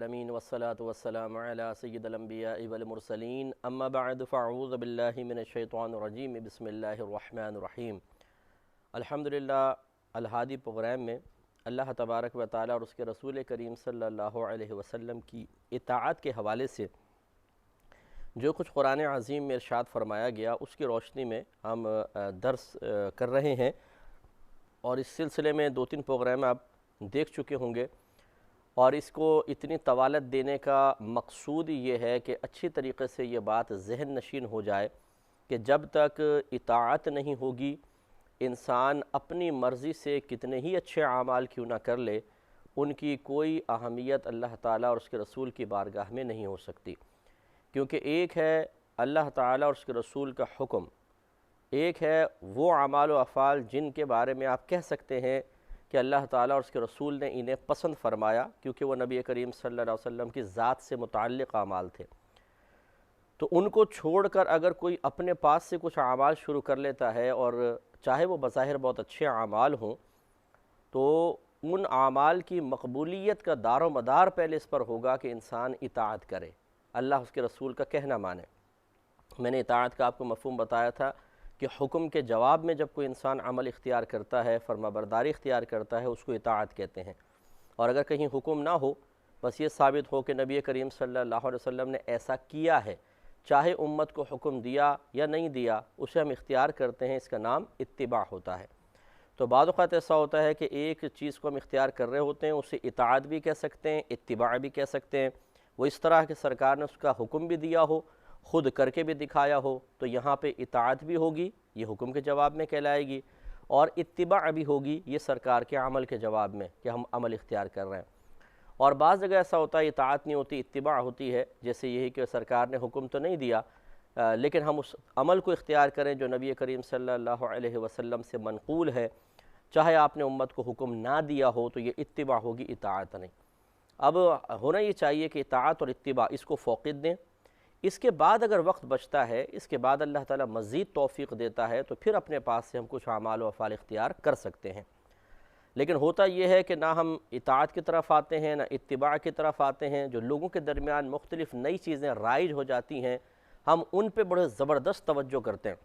العالمین والصلاة والسلام علی سید الانبیاء والمرسلین اما بعد فاعوذ باللہ من الشیطان الرجیم بسم اللہ الرحمن الرحیم۔ الحمدللہ الہادی پروگرام میں اللہ تبارک و تعالی اور اس کے رسول کریم صلی اللہ علیہ وسلم کی اطاعت کے حوالے سے جو کچھ قرآن عظیم میں ارشاد فرمایا گیا اس کی روشنی میں ہم درس کر رہے ہیں، اور اس سلسلے میں 2-3 پروگرام آپ دیکھ چکے ہوں گے، اور اس کو اتنی طوالت دینے کا مقصود یہ ہے کہ اچھی طریقے سے یہ بات ذہن نشین ہو جائے کہ جب تک اطاعت نہیں ہوگی، انسان اپنی مرضی سے کتنے ہی اچھے اعمال کیوں نہ کر لے، ان کی کوئی اہمیت اللہ تعالیٰ اور اس کے رسول کی بارگاہ میں نہیں ہو سکتی۔ کیونکہ ایک ہے اللہ تعالیٰ اور اس کے رسول کا حکم، ایک ہے وہ اعمال و افعال جن کے بارے میں آپ کہہ سکتے ہیں کہ اللہ تعالیٰ اور اس کے رسول نے انہیں پسند فرمایا، کیونکہ وہ نبی کریم صلی اللہ علیہ وسلم کی ذات سے متعلق اعمال تھے۔ تو ان کو چھوڑ کر اگر کوئی اپنے پاس سے کچھ اعمال شروع کر لیتا ہے، اور چاہے وہ بظاہر بہت اچھے اعمال ہوں، تو ان اعمال کی مقبولیت کا دار و مدار پہلے اس پر ہوگا کہ انسان اطاعت کرے، اللہ اس کے رسول کا کہنا مانے۔ میں نے اطاعت کا آپ کو مفہوم بتایا تھا کہ حکم کے جواب میں جب کوئی انسان عمل اختیار کرتا ہے، فرما برداری اختیار کرتا ہے، اس کو اطاعت کہتے ہیں۔ اور اگر کہیں حکم نہ ہو، بس یہ ثابت ہو کہ نبی کریم صلی اللہ علیہ وسلم نے ایسا کیا ہے، چاہے امت کو حکم دیا یا نہیں دیا، اسے ہم اختیار کرتے ہیں، اس کا نام اتباع ہوتا ہے۔ تو بعض اوقات ایسا ہوتا ہے کہ ایک چیز کو ہم اختیار کر رہے ہوتے ہیں، اسے اطاعت بھی کہہ سکتے ہیں، اتباع بھی کہہ سکتے ہیں۔ وہ اس طرح کہ سرکار نے اس کا حکم بھی دیا ہو، خود کر کے بھی دکھایا ہو، تو یہاں پہ اطاعت بھی ہوگی، یہ حکم کے جواب میں کہلائے گی، اور اتباع بھی ہوگی، یہ سرکار کے عمل کے جواب میں کہ ہم عمل اختیار کر رہے ہیں۔ اور بعض جگہ ایسا ہوتا ہے اطاعت نہیں ہوتی، اتباع ہوتی ہے، جیسے یہی کہ سرکار نے حکم تو نہیں دیا، لیکن ہم اس عمل کو اختیار کریں جو نبی کریم صلی اللہ علیہ وسلم سے منقول ہے، چاہے آپ نے امت کو حکم نہ دیا ہو، تو یہ اتباع ہوگی، اطاعت نہیں۔ اب ہونا یہ چاہیے کہ اطاعت اور اتباع اس کو فوقیت دیں۔ اس کے بعد اگر وقت بچتا ہے، اس کے بعد اللہ تعالیٰ مزید توفیق دیتا ہے، تو پھر اپنے پاس سے ہم کچھ اعمال و افعال اختیار کر سکتے ہیں۔ لیکن ہوتا یہ ہے کہ نہ ہم اطاعت کی طرف آتے ہیں، نہ اتباع کی طرف آتے ہیں۔ جو لوگوں کے درمیان مختلف نئی چیزیں رائج ہو جاتی ہیں، ہم ان پہ بڑے زبردست توجہ کرتے ہیں،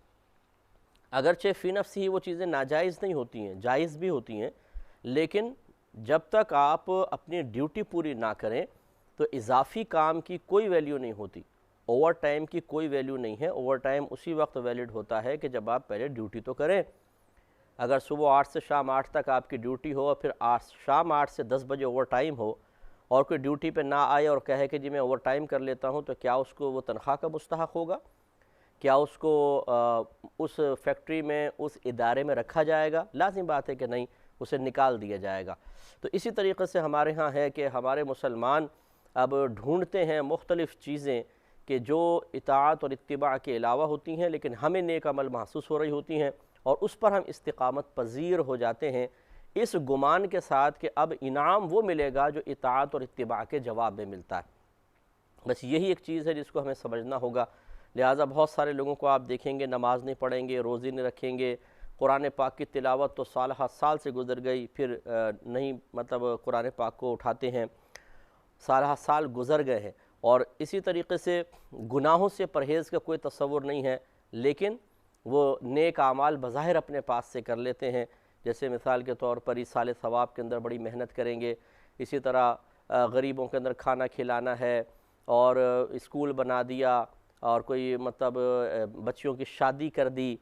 اگرچہ فی نفس ہی وہ چیزیں ناجائز نہیں ہوتی ہیں، جائز بھی ہوتی ہیں، لیکن جب تک آپ اپنی ڈیوٹی پوری نہ کریں تو اضافی کام کی کوئی ویلیو نہیں ہوتی، اوور ٹائم کی کوئی ویلیو نہیں ہے۔ اوور ٹائم اسی وقت ویلڈ ہوتا ہے کہ جب آپ پہلے ڈیوٹی تو کریں۔ اگر صبح 8 سے شام 8 تک آپ کی ڈیوٹی ہو، اور پھر شام 8 سے 10 بجے اوور ٹائم ہو، اور کوئی ڈیوٹی پہ نہ آئے اور کہے کہ جی میں اوور ٹائم کر لیتا ہوں، تو کیا اس کو وہ تنخواہ کا مستحق ہوگا؟ کیا اس کو اس فیکٹری میں، اس ادارے میں رکھا جائے گا؟ لازم بات ہے کہ نہیں، اسے نکال دیا جائے گا۔ تو اسی طریقے سے ہمارے ہاں ہے کہ ہمارے مسلمان اب ڈھونڈتے ہیں مختلف چیزیں کہ جو اطاعت اور اتباع کے علاوہ ہوتی ہیں، لیکن ہمیں نیک عمل محسوس ہو رہی ہوتی ہیں، اور اس پر ہم استقامت پذیر ہو جاتے ہیں، اس گمان کے ساتھ کہ اب انعام وہ ملے گا جو اطاعت اور اتباع کے جواب میں ملتا ہے۔ بس یہی ایک چیز ہے جس کو ہمیں سمجھنا ہوگا۔ لہٰذا بہت سارے لوگوں کو آپ دیکھیں گے نماز نہیں پڑھیں گے، روزی نہیں رکھیں گے، قرآن پاک کی تلاوت تو سالہ سال سے گزر گئی، پھر نہیں قرآن پاک کو اٹھاتے ہیں، سالہ سال گزر گئے ہیں، اور اسی طریقے سے گناہوں سے پرہیز کا کوئی تصور نہیں ہے، لیکن وہ نیک اعمال بظاہر اپنے پاس سے کر لیتے ہیں۔ جیسے مثال کے طور پر ایصال ثواب کے اندر بڑی محنت کریں گے، اسی طرح غریبوں کے اندر کھانا کھلانا ہے، اور اسکول بنا دیا، اور کوئی بچیوں کی شادی کر دی۔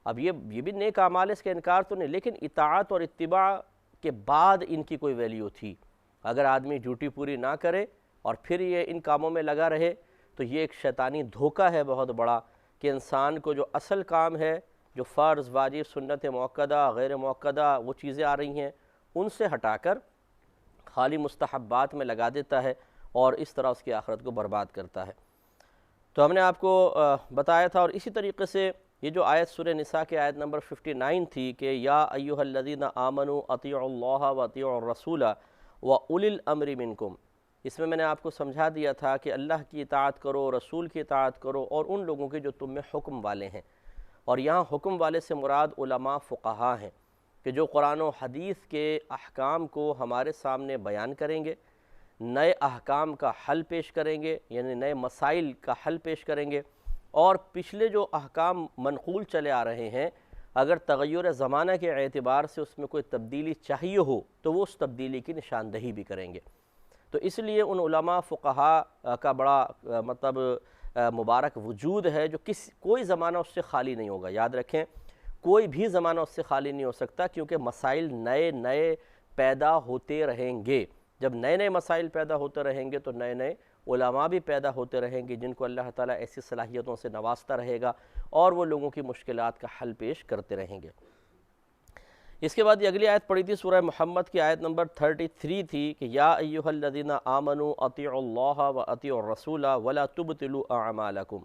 اب یہ بھی نیک اعمال ہے، اس کا انکار تو نہیں، لیکن اطاعت اور اتباع کے بعد ان کی کوئی ویلیو تھی۔ اگر آدمی ڈیوٹی پوری نہ کرے اور پھر یہ ان کاموں میں لگا رہے، تو یہ ایک شیطانی دھوکہ ہے بہت بڑا، کہ انسان کو جو اصل کام ہے، جو فرض، واجب، سنت موقدہ، غیر موقدہ وہ چیزیں آ رہی ہیں، ان سے ہٹا کر خالی مستحبات میں لگا دیتا ہے، اور اس طرح اس کی آخرت کو برباد کرتا ہے۔ تو ہم نے آپ کو بتایا تھا، اور اسی طریقے سے یہ جو آیت سورہ نساء کی آیت نمبر 59 تھی کہ یا ایھا الذین آمنوا اطیعوا اللہ واطیعوا الرسول واولی الامر منکم، اس میں نے آپ کو سمجھا دیا تھا کہ اللہ کی اطاعت کرو، رسول کی اطاعت کرو، اور ان لوگوں کی جو تم میں حکم والے ہیں۔ اور یہاں حکم والے سے مراد علماء فقہا ہیں، کہ جو قرآن و حدیث کے احکام کو ہمارے سامنے بیان کریں گے، نئے احکام کا حل پیش کریں گے، یعنی نئے مسائل کا حل پیش کریں گے، اور پچھلے جو احکام منقول چلے آ رہے ہیں اگر تغیر زمانہ کے اعتبار سے اس میں کوئی تبدیلی چاہیے ہو تو وہ اس تبدیلی کی نشاندہی بھی کریں گے۔ تو اس لیے ان علماء فقہاء کا بڑا مبارک وجود ہے جو کوئی زمانہ اس سے خالی نہیں ہوگا۔ یاد رکھیں کوئی بھی زمانہ اس سے خالی نہیں ہو سکتا، کیونکہ مسائل نئے نئے پیدا ہوتے رہیں گے۔ جب نئے نئے مسائل پیدا ہوتے رہیں گے تو نئے نئے علماء بھی پیدا ہوتے رہیں گے جن کو اللہ تعالیٰ ایسی صلاحیتوں سے نوازتا رہے گا اور وہ لوگوں کی مشکلات کا حل پیش کرتے رہیں گے۔ اس کے بعد یہ اگلی آیت پڑھی تھی سورہ محمد کی آیت نمبر 33 تھی کہ یا ایھا الذین آمنوا اطیعوا اللہ و اطیعوا الرسول ولا تبطلوا اعمالکم،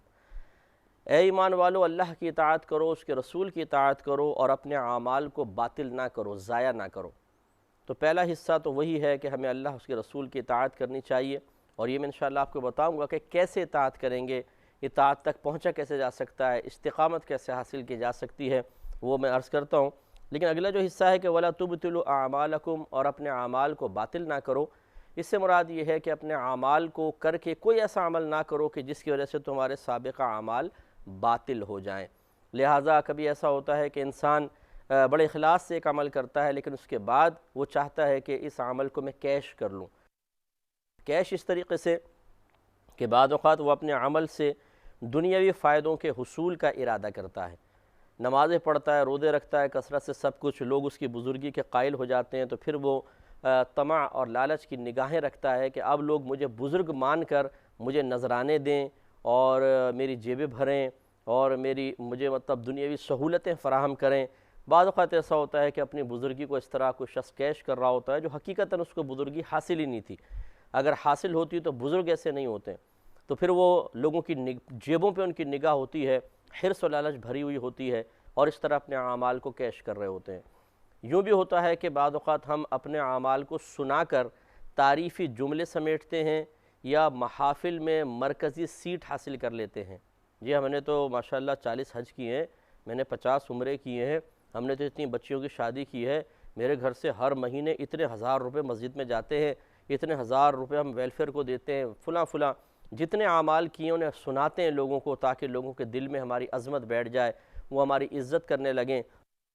اے ایمان والو اللہ کی اطاعت کرو، اس کے رسول کی اطاعت کرو اور اپنے اعمال کو باطل نہ کرو، ضائع نہ کرو۔ تو پہلا حصہ تو وہی ہے کہ ہمیں اللہ اس کے رسول کی اطاعت کرنی چاہیے، اور یہ میں انشاءاللہ آپ کو بتاؤں گا کہ کیسے اطاعت کریں گے، اطاعت تک پہنچا کیسے جا سکتا ہے، استقامت کیسے حاصل کی جا سکتی ہے، وہ میں عرض کرتا ہوں۔ لیکن اگلا جو حصہ ہے کہ وَلَا تُبْطِلُوا أَعْمَالَكُمْ، اور اپنے اعمال کو باطل نہ کرو، اس سے مراد یہ ہے کہ اپنے اعمال کو کر کے کوئی ایسا عمل نہ کرو کہ جس کی وجہ سے تمہارے سابقہ اعمال باطل ہو جائیں۔ لہٰذا کبھی ایسا ہوتا ہے کہ انسان بڑے اخلاص سے ایک عمل کرتا ہے لیکن اس کے بعد وہ چاہتا ہے کہ اس عمل کو میں کیش کر لوں، کیش اس طریقے سے کہ بعض اوقات وہ اپنے عمل سے دنیاوی فائدوں کے حصول کا ارادہ کرتا ہے، نمازیں پڑھتا ہے، روزے رکھتا ہے، کثرت سے سب کچھ، لوگ اس کی بزرگی کے قائل ہو جاتے ہیں، تو پھر وہ طمع اور لالچ کی نگاہیں رکھتا ہے کہ اب لوگ مجھے بزرگ مان کر مجھے نذرانے دیں اور میری جیبیں بھریں اور مجھے دنیاوی سہولتیں فراہم کریں۔ بعض اوقات ایسا ہوتا ہے کہ اپنی بزرگی کو اس طرح کوئی شخص کیش کر رہا ہوتا ہے جو حقیقتاً اس کو بزرگی حاصل ہی نہیں تھی، اگر حاصل ہوتی تو بزرگ ایسے نہیں ہوتے، تو پھر وہ لوگوں کی جیبوں پہ ان کی نگاہ ہوتی ہے، حرص و لالچ بھری ہوئی ہوتی ہے، اور اس طرح اپنے اعمال کو کیش کر رہے ہوتے ہیں۔ یوں بھی ہوتا ہے کہ بعض اوقات ہم اپنے اعمال کو سنا کر تعریفی جملے سمیٹتے ہیں یا محافل میں مرکزی سیٹ حاصل کر لیتے ہیں۔ جی ہم نے تو ماشاءاللہ 40 حج کیے ہیں، میں نے 50 عمرے کیے ہیں، ہم نے تو اتنی بچیوں کی شادی کی ہے، میرے گھر سے ہر مہینے اتنے ہزار روپے مسجد میں جاتے ہیں، اتنے ہزار روپے ہم ویلفیئر کو دیتے ہیں، فلاں جتنے اعمال کیے انہیں سناتے ہیں لوگوں کو تاکہ لوگوں کے دل میں ہماری عظمت بیٹھ جائے، وہ ہماری عزت کرنے لگیں،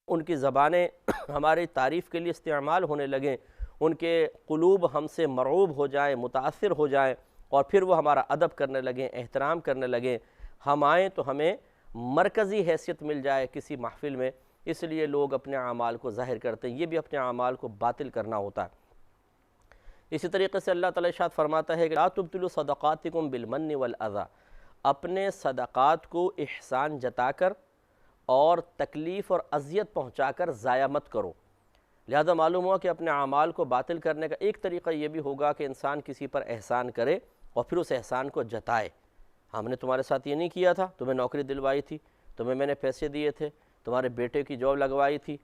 ان کی زبانیں ہماری تعریف کے لیے استعمال ہونے لگیں، ان کے قلوب ہم سے مرعوب ہو جائیں، متاثر ہو جائیں، اور پھر وہ ہمارا ادب کرنے لگیں، احترام کرنے لگیں، ہم آئیں تو ہمیں مرکزی حیثیت مل جائے کسی محفل میں، اس لیے لوگ اپنے اعمال کو ظاہر کرتے ہیں۔ یہ بھی اپنے اعمال کو باطل کرنا ہوتا ہے۔ اسی طریقے سے اللہ تعالیٰ ارشاد فرماتا ہے کہ لا تبطلوا صدقاتکم بالمن والاذی، اپنے صدقات کو احسان جتا کر اور تکلیف اور اذیت پہنچا کر ضائع مت کرو۔ لہذا معلوم ہوا کہ اپنے اعمال کو باطل کرنے کا ایک طریقہ یہ بھی ہوگا کہ انسان کسی پر احسان کرے اور پھر اس احسان کو جتائے۔ ہم نے تمہارے ساتھ یہ نہیں کیا تھا، تمہیں نوکری دلوائی تھی، تمہیں میں نے پیسے دیے تھے، تمہارے بیٹے کی جاب لگوائی تھی،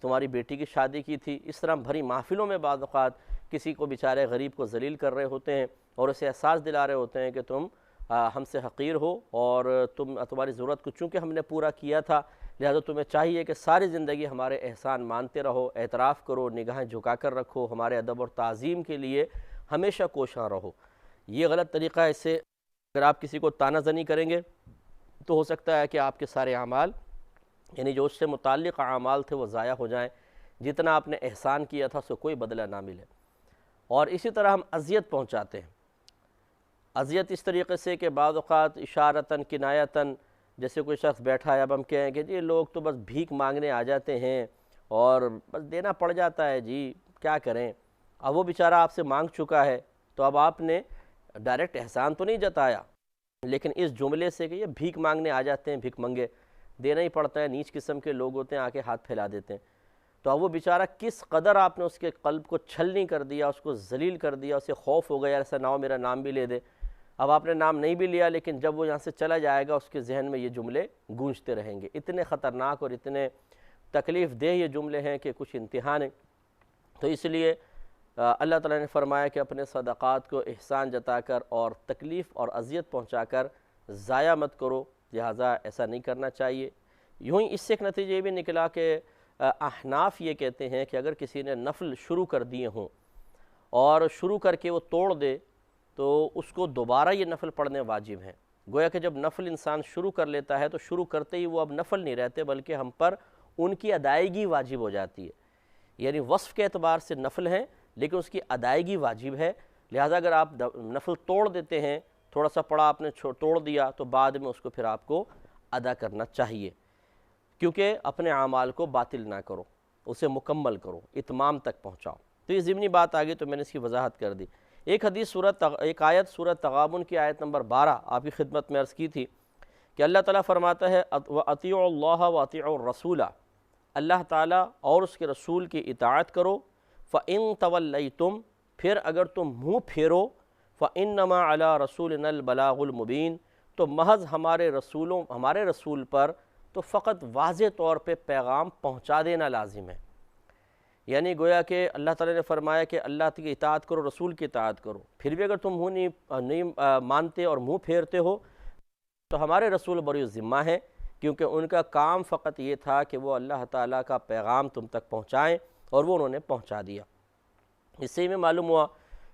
تمہاری بیٹی کی شادی کی تھی۔ اس طرح بھری محفلوں میں بعض اوقات کسی کو بیچارے غریب کو ذلیل کر رہے ہوتے ہیں اور اسے احساس دلا رہے ہوتے ہیں کہ تم ہم سے حقیر ہو اور تمہاری ضرورت کو چونکہ ہم نے پورا کیا تھا لہذا تمہیں چاہیے کہ ساری زندگی ہمارے احسان مانتے رہو، اعتراف کرو، نگاہیں جھکا کر رکھو، ہمارے ادب اور تعظیم کے لیے ہمیشہ کوشاں رہو۔ یہ غلط طریقہ ہے، اس سے اگر آپ کسی کو طعنہ زنی کریں گے تو ہو سکتا ہے کہ آپ کے سارے اعمال یعنی جو اس سے متعلق اعمال تھے وہ ضائع ہو جائیں، جتنا آپ نے احسان کیا تھا اس کو کوئی بدلہ نہ ملے۔ اور اسی طرح ہم اذیت پہنچاتے ہیں، اذیت اس طریقے سے کہ بعض اوقات اشارتاً کنایتاً، جیسے کوئی شخص بیٹھا ہے، اب ہم کہیں کہ جی لوگ تو بس بھیک مانگنے آ جاتے ہیں اور بس دینا پڑ جاتا ہے، جی کیا کریں، اب وہ بیچارہ آپ سے مانگ چکا ہے تو اب آپ نے ڈائریکٹ احسان تو نہیں جتایا لیکن اس جملے سے کہ یہ بھیک مانگنے آ جاتے ہیں، بھیک منگے دینا ہی پڑتا ہے، نیچ قسم کے لوگ ہوتے ہیں، آ کے ہاتھ پھیلا دیتے ہیں، تو اب وہ بیچارہ کس قدر آپ نے اس کے قلب کو چھلنی کر دیا، اس کو ذلیل کر دیا، اسے خوف ہو گیا ایسا نہ ہو میرا نام بھی لے دے۔ اب آپ نے نام نہیں بھی لیا لیکن جب وہ یہاں سے چلا جائے گا اس کے ذہن میں یہ جملے گونجتے رہیں گے۔ اتنے خطرناک اور اتنے تکلیف دہ یہ جملے ہیں کہ کچھ انتہا نہیں۔ تو اس لیے اللہ تعالیٰ نے فرمایا کہ اپنے صدقات کو احسان جتا کر اور تکلیف اور اذیت پہنچا کر ضائع مت کرو، لہٰذا ایسا نہیں کرنا چاہیے۔ یوں ہی اس سے ایک نتیجہ یہ بھی نکلا کہ احناف یہ کہتے ہیں کہ اگر کسی نے نفل شروع کر دیے ہوں اور شروع کر کے وہ توڑ دے تو اس کو دوبارہ یہ نفل پڑھنے واجب ہیں۔ گویا کہ جب نفل انسان شروع کر لیتا ہے تو شروع کرتے ہی وہ اب نفل نہیں رہتے بلکہ ہم پر ان کی ادائیگی واجب ہو جاتی ہے، یعنی وصف کے اعتبار سے نفل ہیں لیکن اس کی ادائیگی واجب ہے۔ لہٰذا اگر آپ نفل توڑ دیتے ہیں، تھوڑا سا پڑھا آپ نے توڑ دیا تو بعد میں اس کو پھر آپ کو ادا کرنا چاہیے، کیونکہ اپنے اعمال کو باطل نہ کرو، اسے مکمل کرو، اتمام تک پہنچاؤ۔ تو یہ ضمنی بات آگئی تو میں نے اس کی وضاحت کر دی۔ ایک آیت سورۃ تغابن کی آیت نمبر 12 آپ کی خدمت میں عرض کی تھی کہ اللہ تعالیٰ فرماتا ہے وَأَطِيعُوا اللَّهَ وَأَطِيعُوا الرَّسُولَ، اللہ تعالیٰ اور اس کے رسول کی اطاعت کرو۔ فَإِن تَوَلَّيْتُمْ، پھر اگر تم منہ پھیرو، فَإِنَّمَا عَلَىٰ رَسُولِنَا الْبَلَاغُ الْمُبِينُ، تو محض ہمارے رسول پر تو فقط واضح طور پہ پیغام پہنچا دینا لازم ہے۔ یعنی گویا کہ اللہ تعالیٰ نے فرمایا کہ اللہ کی اطاعت کرو، رسول کی اطاعت کرو، پھر بھی اگر تم منہ نہیں مانتے اور منہ پھیرتے ہو تو ہمارے رسول بری ذمہ ہیں، کیونکہ ان کا کام فقط یہ تھا کہ وہ اللہ تعالیٰ کا پیغام تم تک پہنچائیں، اور وہ انہوں نے پہنچا دیا۔ اس سے ہمیں معلوم ہوا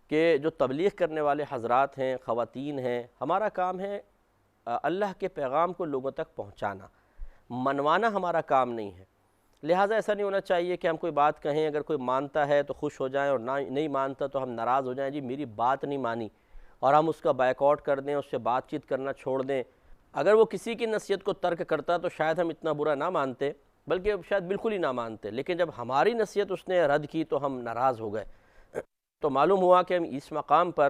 کہ جو تبلیغ کرنے والے حضرات ہیں، خواتین ہیں، ہمارا کام ہے اللہ کے پیغام کو لوگوں تک پہنچانا، منوانا ہمارا کام نہیں ہے۔ لہٰذا ایسا نہیں ہونا چاہیے کہ ہم کوئی بات کہیں، اگر کوئی مانتا ہے تو خوش ہو جائیں اور نہیں مانتا تو ہم ناراض ہو جائیں، جی میری بات نہیں مانی، اور ہم اس کا بائیکاٹ کر دیں، اس سے بات چیت کرنا چھوڑ دیں۔ اگر وہ کسی کی نصیحت کو ترک کرتا تو شاید ہم اتنا برا نہ مانتے، بلکہ شاید بالکل ہی نہ مانتے، لیکن جب ہماری نصیحت اس نے رد کی تو ہم ناراض ہو گئے۔ تو معلوم ہوا کہ ہم اس مقام پر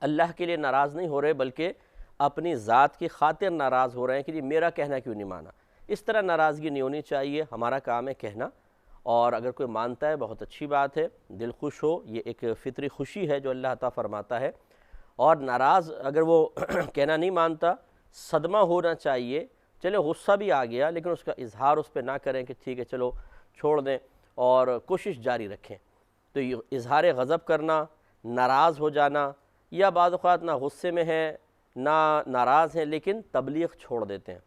اللہ کے لیے ناراض نہیں ہو رہے بلکہ اپنی ذات کی خاطر ناراض ہو رہے ہیں کہ جی میرا کہنا کیوں نہیں مانا۔ اس طرح ناراضگی نہیں ہونی چاہیے، ہمارا کام ہے کہنا، اور اگر کوئی مانتا ہے بہت اچھی بات ہے، دل خوش ہو، یہ ایک فطری خوشی ہے جو اللہ عطا فرماتا ہے۔ اور ناراض اگر وہ کہنا نہیں مانتا، صدمہ ہونا چاہیے، چلے غصہ بھی آ گیا لیکن اس کا اظہار اس پہ نہ کریں کہ ٹھیک ہے چلو چھوڑ دیں، اور کوشش جاری رکھیں۔ تو یہ اظہار غضب کرنا، ناراض ہو جانا، یا بعض اوقات نہ غصے میں ہیں نہ ناراض ہیں لیکن تبلیغ چھوڑ دیتے ہیں،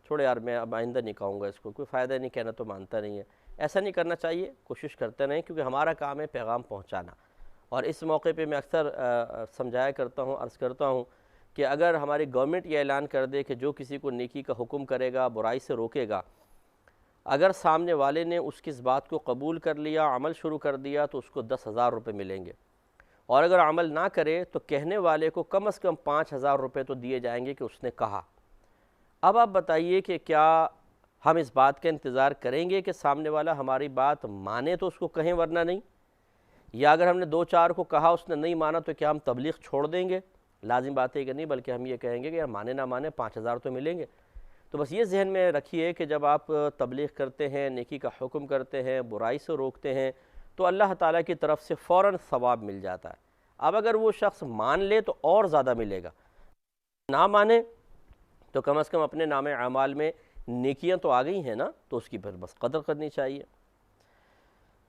چھوڑے یار میں اب آئندہ نہیں کہوں گا، اس کو کوئی فائدہ نہیں، کہنا تو مانتا نہیں ہے۔ ایسا نہیں کرنا چاہیے، کوشش کرتے رہیں، کیونکہ ہمارا کام ہے پیغام پہنچانا۔ اور اس موقع پہ میں اکثر سمجھایا کرتا ہوں، عرض کرتا ہوں کہ اگر ہماری گورنمنٹ یہ اعلان کر دے کہ جو کسی کو نیکی کا حکم کرے گا، برائی سے روکے گا، اگر سامنے والے نے اس کی اس بات کو قبول کر لیا، عمل شروع کر دیا تو اس کو 10,000 روپے ملیں گے، اور اگر عمل نہ کرے تو کہنے والے کو کم از کم 5,000 روپے تو دیے جائیں گے کہ اس نے کہا۔ اب آپ بتائیے کہ کیا ہم اس بات کا انتظار کریں گے کہ سامنے والا ہماری بات مانے تو اس کو کہیں ورنہ نہیں، یا اگر ہم نے 2-4 کو کہا اس نے نہیں مانا تو کیا ہم تبلیغ چھوڑ دیں گے؟ لازم بات ہے کہ نہیں، بلکہ ہم یہ کہیں گے کہ یار مانے نہ مانے 5,000 تو ملیں گے۔ تو بس یہ ذہن میں رکھیے کہ جب آپ تبلیغ کرتے ہیں، نیکی کا حکم کرتے ہیں، برائی سے روکتے ہیں، تو اللہ تعالیٰ کی طرف سے فوراً ثواب مل جاتا ہے۔ اب اگر وہ شخص مان لے تو اور زیادہ ملے گا، نہ مانے تو کم از کم اپنے نام اعمال میں نیکیاں تو آ گئی ہیں نا، تو اس کی پھر بس قدر کرنی چاہیے۔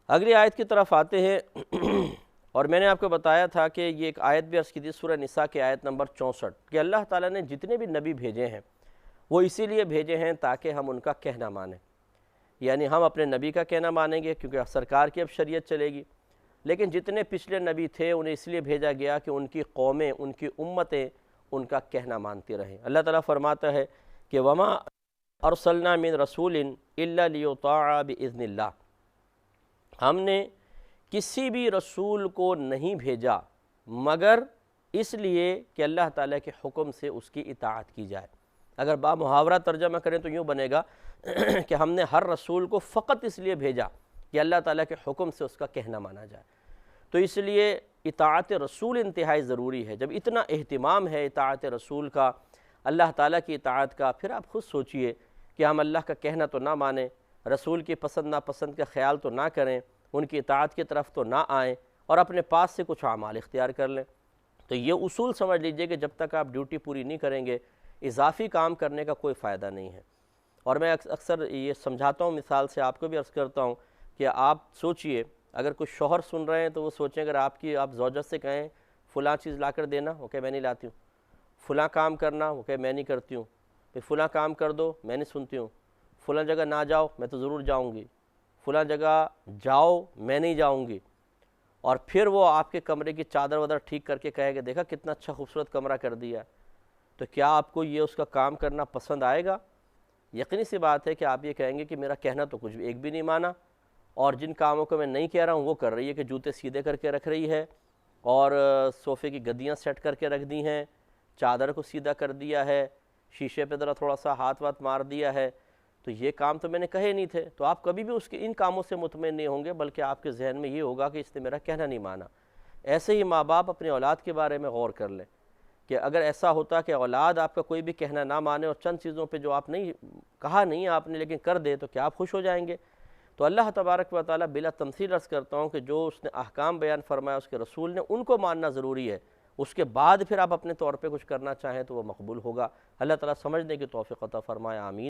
اگلی آیت کی طرف آتے ہیں، اور میں نے آپ کو بتایا تھا کہ یہ ایک آیت بھی عرض کی تھی، سورہ نساء کی آیت نمبر 64، کہ اللہ تعالیٰ نے جتنے بھی نبی بھیجے ہیں وہ اسی لیے بھیجے ہیں تاکہ ہم ان کا کہنا مانیں، یعنی ہم اپنے نبی کا کہنا مانیں گے کیونکہ سرکار کی اب شریعت چلے گی، لیکن جتنے پچھلے نبی تھے انہیں اس لیے بھیجا گیا کہ ان کی قومیں، ان کی امتیں ان کا کہنا مانتی رہیں۔ اللہ تعالیٰ فرماتا ہے کہ وما ارسلنا من رسول الا لیطاع باذن اللہ، ہم نے کسی بھی رسول کو نہیں بھیجا مگر اس لیے کہ اللہ تعالیٰ کے حکم سے اس کی اطاعت کی جائے۔ اگر محاورہ ترجمہ کریں تو یوں بنے گا کہ ہم نے ہر رسول کو فقط اس لیے بھیجا کہ اللہ تعالیٰ کے حکم سے اس کا کہنا مانا جائے۔ تو اس لیے اطاعت رسول انتہائی ضروری ہے۔ جب اتنا اہتمام ہے اطاعت رسول کا، اللہ تعالیٰ کی اطاعت کا، پھر آپ خود سوچئے کہ ہم اللہ کا کہنا تو نہ مانیں، رسول کی پسند ناپسند کا خیال تو نہ کریں، ان کی اطاعت کی طرف تو نہ آئیں، اور اپنے پاس سے کچھ اعمال اختیار کر لیں۔ تو یہ اصول سمجھ لیجئے کہ جب تک آپ ڈیوٹی پوری نہیں کریں گے اضافی کام کرنے کا کوئی فائدہ نہیں ہے۔ اور میں اکثر یہ سمجھاتا ہوں، مثال سے آپ کو بھی عرض کرتا ہوں کہ آپ سوچئے اگر کوئی شوہر سن رہے ہیں تو وہ سوچیں اگر آپ زوجت سے کہیں فلاں چیز لا کر دینا، وہ کہ میں نہیں لاتی ہوں، فلاں کام کرنا، وہ کہ میں نہیں کرتی ہوں، پھر فلاں کام کر دو، میں نہیں سنتی ہوں، فلاں جگہ نہ جاؤ، میں تو ضرور جاؤں گی، فلاں جگہ جاؤ، میں نہیں جاؤں گی، اور پھر وہ آپ کے کمرے کی چادر وادر ٹھیک کر کے کہے کہ دیکھا کتنا اچھا خوبصورت کمرہ کر دیا، تو کیا آپ کو یہ اس کا کام کرنا پسند آئے گا؟ یقینی سی بات ہے کہ آپ یہ کہیں گے کہ میرا کہنا تو کچھ بھی ایک بھی نہیں مانا، اور جن کاموں کو میں نہیں کہہ رہا ہوں وہ کر رہی ہے، کہ جوتے سیدھے کر کے رکھ رہی ہے، اور صوفے کی گدیاں سیٹ کر کے رکھ دی ہیں، چادر کو سیدھا کر دیا ہے، شیشے پہ ذرا تھوڑا سا ہاتھ واتھ مار دیا ہے، تو یہ کام تو میں نے کہے نہیں تھے۔ تو آپ کبھی بھی اس کے ان کاموں سے مطمئن نہیں ہوں گے، بلکہ آپ کے ذہن میں یہ ہوگا کہ اس نے میرا کہنا نہیں مانا۔ ایسے ہی ماں باپ اپنے اولاد کے بارے میں غور کر لیں کہ اگر ایسا ہوتا کہ اولاد آپ کا کوئی بھی کہنا نہ مانے اور چند چیزوں پہ جو آپ نہیں کہا نہیں آپ نے لیکن کر دے، تو کیا آپ خوش ہو جائیں گے؟ تو اللہ تبارک و تعالیٰ بلا تمثیل عرض کرتا ہوں کہ جو اس نے احکام بیان فرمایا اس کے رسول نے، ان کو ماننا ضروری ہے، اس کے بعد پھر آپ اپنے طور پہ کچھ کرنا چاہیں تو وہ مقبول ہوگا۔ اللہ تعالیٰ سمجھنے کی توفیق عطا فرمائے، آمین۔